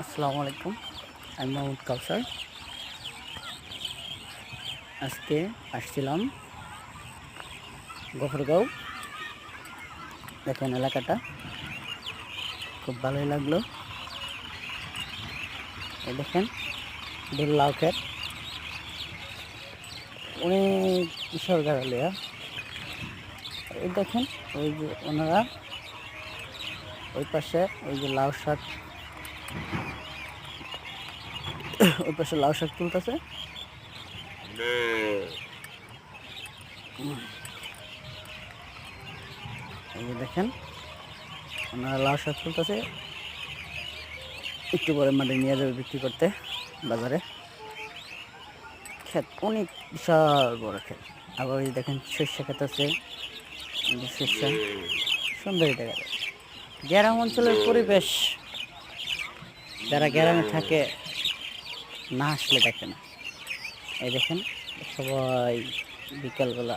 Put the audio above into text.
আসসালামু আলাইকুম, আমি মোহাম্মদ কাউসার। আজকে আসছিলাম গফরগাঁও। দেখেন এলাকাটা খুব ভালোই লাগলো। এই দেখেন লাউ ক্ষেত, অনেক বিশাল গাড়ালিয়া। এই দেখেন ওই যে ওনারা ওই পাশে ওই যে লাউ শাক, ওই পাশে লাউ শাক তুলতেছে। এই যে দেখেন ওনারা লাউ শাক তুলতেছে, একটু পরে মাঠে নিয়ে যাবে বিক্রি করতে বাজারে। ক্ষেত অনেক বিশাল বড় ক্ষেত। আবার ওই দেখেন সর্ষে ক্ষেত আছে, সর্ষে সুন্দরই দেখা যায়। গ্রাম অঞ্চলের পরিবেশ যারা গ্রামে থাকে না আসলে দেখে না। এই দেখেন সবাই বিকালবেলা